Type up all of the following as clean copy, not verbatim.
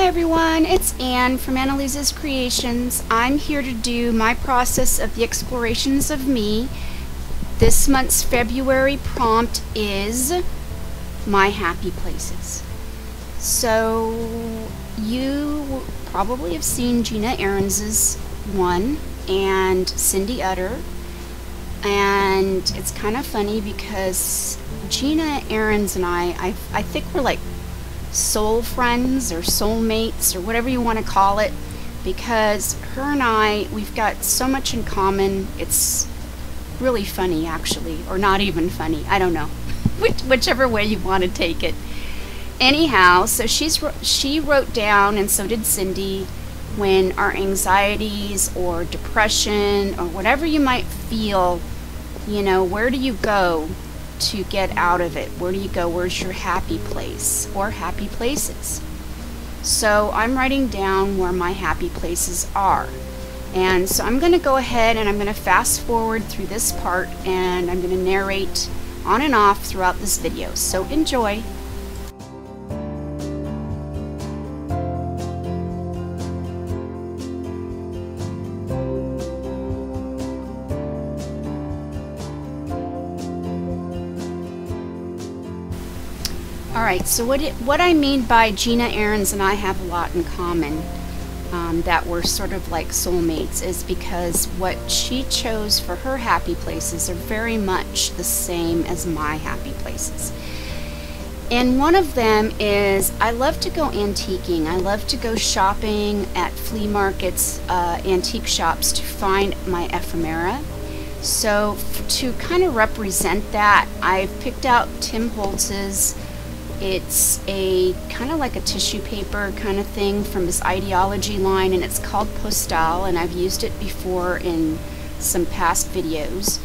Hi everyone, it's Anne from Anneliese's Creations. I'm here to do my process of the explorations of me. This month's February prompt is my happy places. So you probably have seen Gina Ahrens's one and Cindy Utter, and it's kind of funny because Gina Ahrens and I think we're like soul friends or soulmates or whatever you want to call it, because her and I, we've got so much in common. It's really funny, actually, or not even funny, I don't know. Whichever way you want to take it. Anyhow, so she wrote down, and so did Cindy, when our anxieties or depression or whatever you might feel, you know, where do you go to get out of it? Where do you go? Where's your happy place or happy places? So I'm writing down where my happy places are. And so I'm going to go ahead and I'm going to fast forward through this part, and I'm going to narrate on and off throughout this video. So enjoy. Alright, so what I mean by Gina Ahrens and I have a lot in common, that we're sort of like soulmates, is because what she chose for her happy places are very much the same as my happy places. And one of them is I love to go antiquing. I love to go shopping at flea markets, antique shops, to find my ephemera. So to kind of represent that, I've picked out Tim Holtz's. It's a kind of like a tissue paper kind of thing from his Ideology line, and it's called Postal, and I've used it before in some past videos.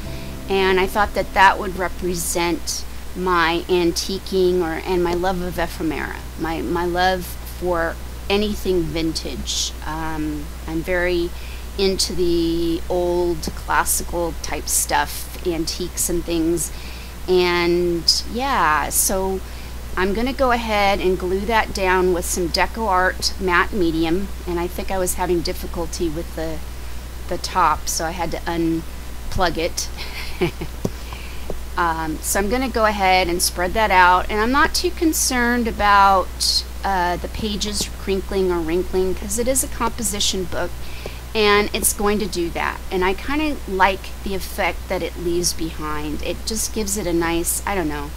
And I thought that that would represent my antiquing and my love of ephemera, my love for anything vintage. I'm very into the old classical type stuff, antiques and things. And yeah, so I'm going to go ahead and glue that down with some Deco Art matte medium, and I think I was having difficulty with the top, so I had to unplug it. So I'm going to go ahead and spread that out, and I'm not too concerned about the pages crinkling or wrinkling, because it is a composition book and it's going to do that, and I kind of like the effect that it leaves behind. It just gives it a nice, I don't know,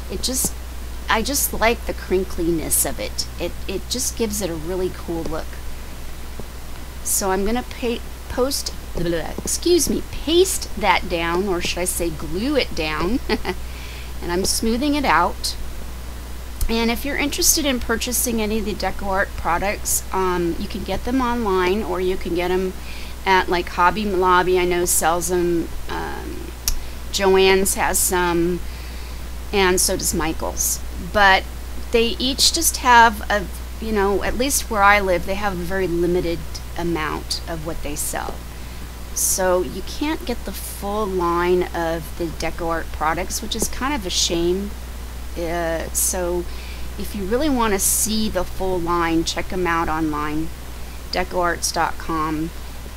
I just like the crinkliness of it. It just gives it a really cool look. So I'm going to paste that down, or should I say glue it down, and I'm smoothing it out. And if you're interested in purchasing any of the Deco Art products, you can get them online, or you can get them at like Hobby Lobby, I know sells them. Joann's has some, and so does Michael's. But they each just have a, you know, at least where I live, they have a very limited amount of what they sell. So you can't get the full line of the Deco Art products, which is kind of a shame. So if you really want to see the full line, check them out online, decoarts.com,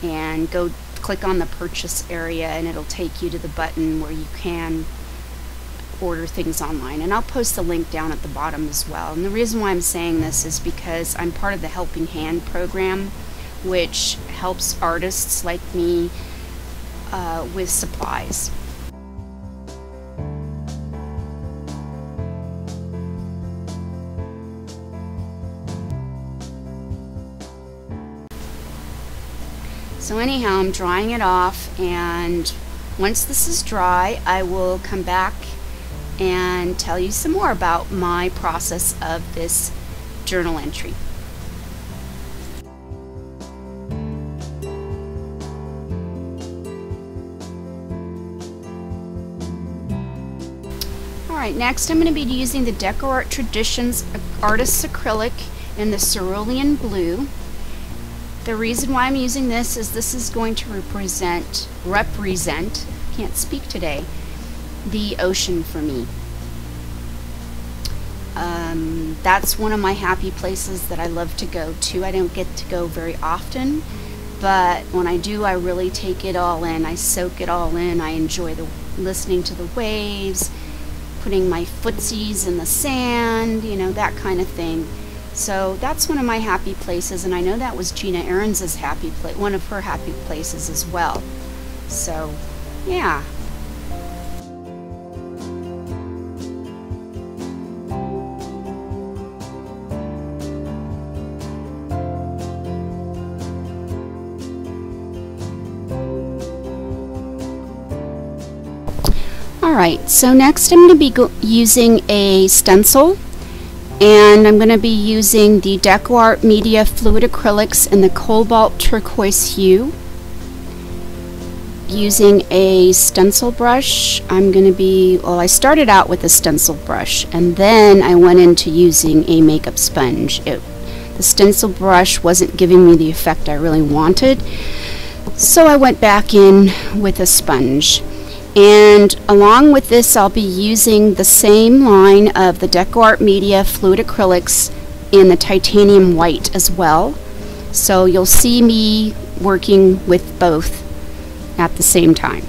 and go click on the purchase area, and it'll take you to the button where you can order things online, and I'll post the link down at the bottom as well. And the reason why I'm saying this is because I'm part of the Helping Hand program, which helps artists like me with supplies. So anyhow, I'm drying it off, and once this is dry, I will come back and tell you some more about my process of this journal entry. Alright, next I'm going to be using the Deco Art Traditions Artist's Acrylic in the Cerulean Blue. The reason why I'm using this is going to represent, can't speak today, the ocean for me. That's one of my happy places that I love to go to. I don't get to go very often, but when I do, I really take it all in. I soak it all in. I enjoy listening to the waves, putting my footsies in the sand, you know, that kind of thing. So that's one of my happy places, and I know that was Gina Ahrens's happy place, one of her happy places as well. So, yeah. Alright, so next I'm going to be using a stencil, and I'm going to be using the DecoArt Media Fluid Acrylics in the Cobalt Turquoise hue. Using a stencil brush, I'm going to be, well, I started out with a stencil brush, and then I went into using a makeup sponge. The stencil brush wasn't giving me the effect I really wanted, so I went back in with a sponge. And along with this, I'll be using the same line of the DecoArt Media Fluid Acrylics in the titanium white as well. So you'll see me working with both at the same time.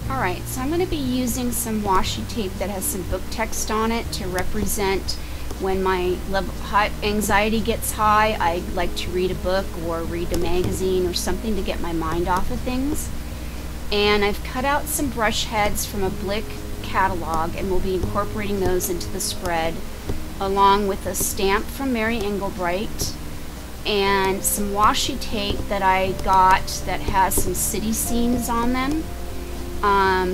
Alright, so I'm going to be using some washi tape that has some book text on it to represent when my anxiety gets high. I like to read a book or read a magazine or something to get my mind off of things. And I've cut out some brush heads from a Blick catalog, and we'll be incorporating those into the spread, along with a stamp from Mary Englebright and some washi tape that I got that has some city scenes on them.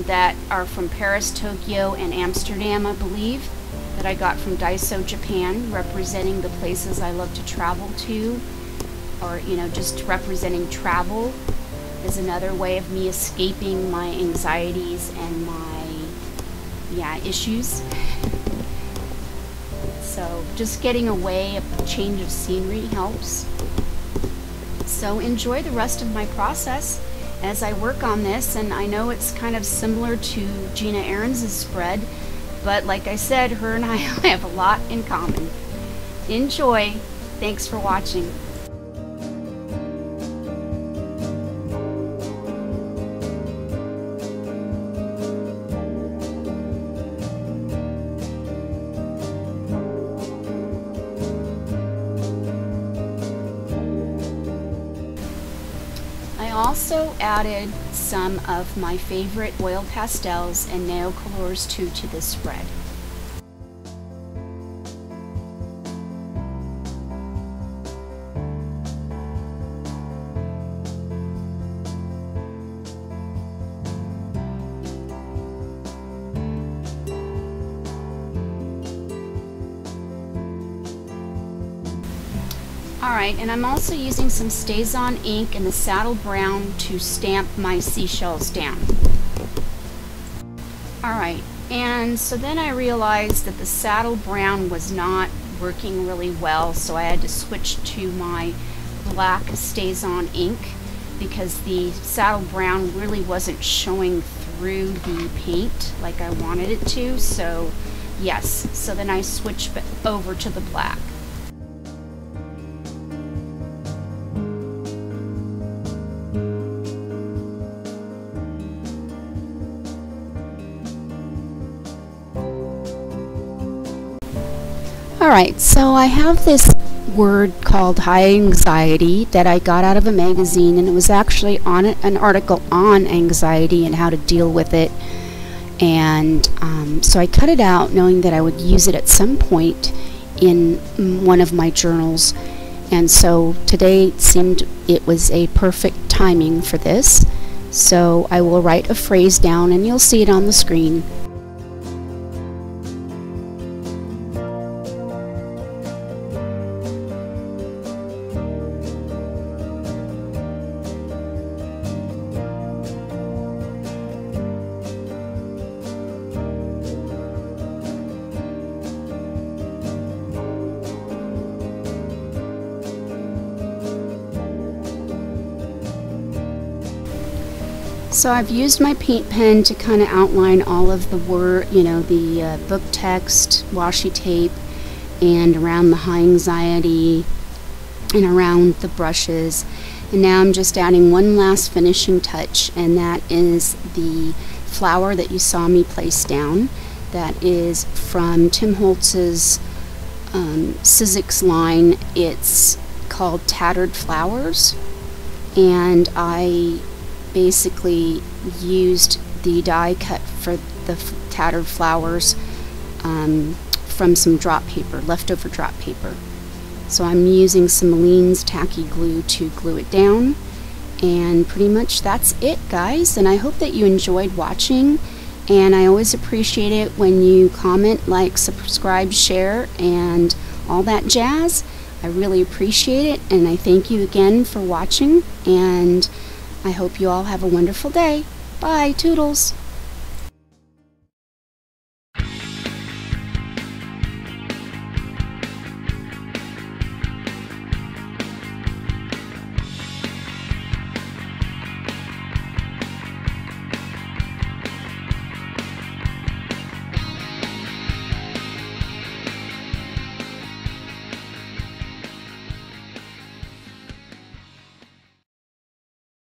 That are from Paris, Tokyo, and Amsterdam, I believe, that I got from Daiso, Japan, representing the places I love to travel to, or, you know, just representing travel is another way of me escaping my anxieties and my, issues. So just getting away, a change of scenery helps. So enjoy the rest of my process as I work on this, and I know it's kind of similar to Gina Ahrens's spread, but like I said, her and I have a lot in common. Enjoy. Thanks for watching. I also added some of my favorite oil pastels and Neocolors too to this spread. Alright, and I'm also using some StazOn ink in the Saddle Brown to stamp my seashells down. Alright, and so then I realized that the Saddle Brown was not working really well, so I had to switch to my black StazOn ink because the Saddle Brown really wasn't showing through the paint like I wanted it to, so yes, so then I switched over to the black. Alright, so I have this word called high anxiety that I got out of a magazine, and it was actually on an article on anxiety and how to deal with it. And so I cut it out knowing that I would use it at some point in one of my journals. And so today it seemed it was a perfect timing for this. So I will write a phrase down and you'll see it on the screen. So I've used my paint pen to kind of outline all of the the book text, washi tape, and around the high anxiety, and around the brushes. And now I'm just adding one last finishing touch, and that is the flower that you saw me place down. That is from Tim Holtz's Sizzix line. It's called Tattered Flowers, and I basically used the die cut for the tattered flowers from some drop paper, leftover drop paper. So I'm using some Anneliese's tacky glue to glue it down, and pretty much that's it, guys. And I hope that you enjoyed watching, and I always appreciate it when you comment, like, subscribe, share, and all that jazz. I really appreciate it, and I thank you again for watching, and I hope you all have a wonderful day. Bye, toodles.